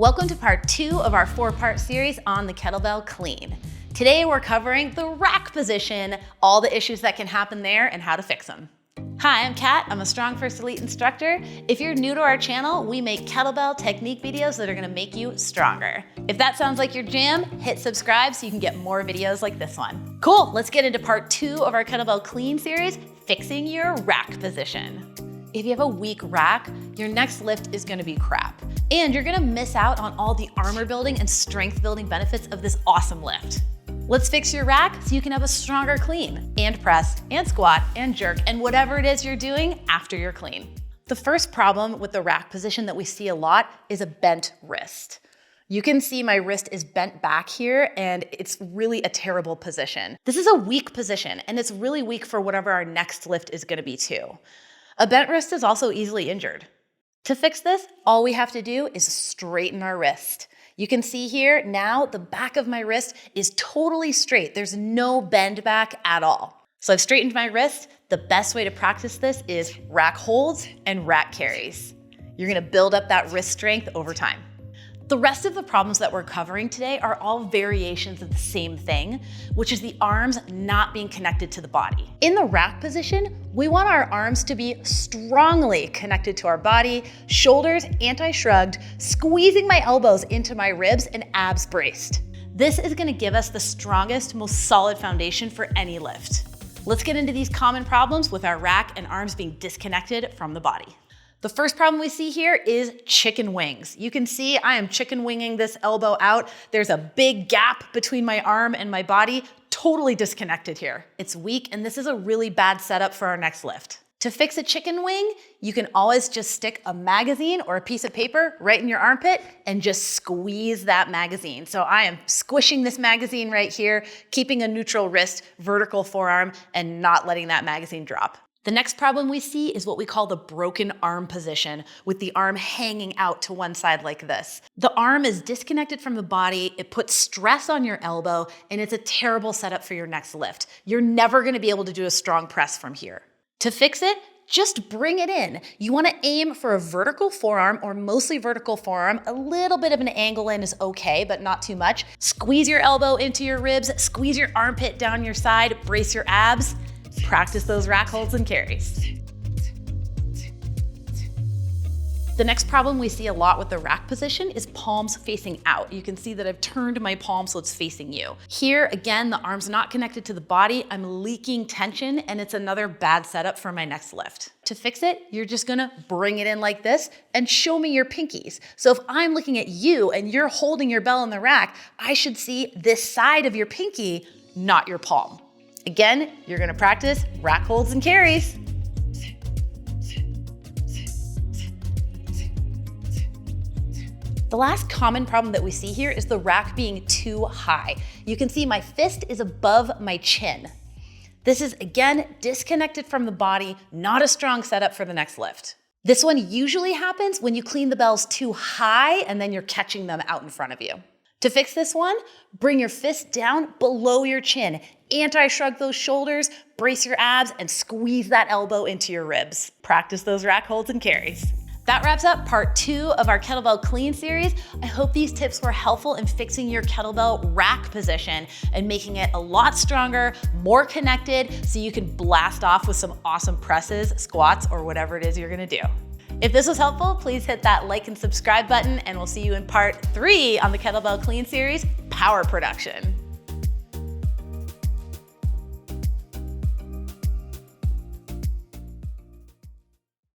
Welcome to part 2 of our 4-part series on the kettlebell clean. Today we're covering the rack position, all the issues that can happen there and how to fix them. Hi, I'm Kat. I'm a Strong First Elite instructor. If you're new to our channel, we make kettlebell technique videos that are gonna make you stronger. If that sounds like your jam, hit subscribe so you can get more videos like this one. Cool, let's get into part 2 of our kettlebell clean series, fixing your rack position. If you have a weak rack, your next lift is gonna be crap. And you're gonna miss out on all the armor building and strength building benefits of this awesome lift. Let's fix your rack so you can have a stronger clean and press and squat and jerk and whatever it is you're doing after you're clean. The first problem with the rack position that we see a lot is a bent wrist. You can see my wrist is bent back here and it's really a terrible position. This is a weak position and it's really weak for whatever our next lift is gonna be too. A bent wrist is also easily injured. To fix this, all we have to do is straighten our wrist. You can see here now the back of my wrist is totally straight. There's no bend back at all. So I've straightened my wrist. The best way to practice this is rack holds and rack carries. You're gonna build up that wrist strength over time. The rest of the problems that we're covering today are all variations of the same thing, which is the arms not being connected to the body. In the rack position, we want our arms to be strongly connected to our body, shoulders anti-shrugged, squeezing my elbows into my ribs and abs braced. This is gonna give us the strongest, most solid foundation for any lift. Let's get into these common problems with our rack and arms being disconnected from the body. The first problem we see here is chicken wings. You can see I am chicken winging this elbow out. There's a big gap between my arm and my body, totally disconnected here. It's weak and this is a really bad setup for our next lift. To fix a chicken wing, you can always just stick a magazine or a piece of paper right in your armpit and just squeeze that magazine. So I am squishing this magazine right here, keeping a neutral wrist, vertical forearm, and not letting that magazine drop. The next problem we see is what we call the broken arm position, with the arm hanging out to one side like this. The arm is disconnected from the body, it puts stress on your elbow, and it's a terrible setup for your next lift. You're never gonna be able to do a strong press from here. To fix it, just bring it in. You wanna aim for a vertical forearm or mostly vertical forearm. A little bit of an angle in is okay, but not too much. Squeeze your elbow into your ribs, squeeze your armpit down your side, brace your abs. Practice those rack holds and carries. The next problem we see a lot with the rack position is palms facing out. You can see that I've turned my palm so it's facing you. Here, again, the arm's not connected to the body. I'm leaking tension and it's another bad setup for my next lift. To fix it, you're just gonna bring it in like this and show me your pinkies. So if I'm looking at you and you're holding your bell in the rack, I should see this side of your pinky, not your palm. Again, you're gonna practice rack holds and carries. The last common problem that we see here is the rack being too high. You can see my fist is above my chin. This is, again, disconnected from the body, not a strong setup for the next lift. This one usually happens when you clean the bells too high and then you're catching them out in front of you. To fix this one, bring your fist down below your chin, anti-shrug those shoulders, brace your abs, and squeeze that elbow into your ribs. Practice those rack holds and carries. That wraps up part 2 of our kettlebell clean series. I hope these tips were helpful in fixing your kettlebell rack position and making it a lot stronger, more connected, so you can blast off with some awesome presses, squats, or whatever it is you're gonna do. If this was helpful, please hit that like and subscribe button, and we'll see you in part 3 on the Kettlebell Clean series, Power Production.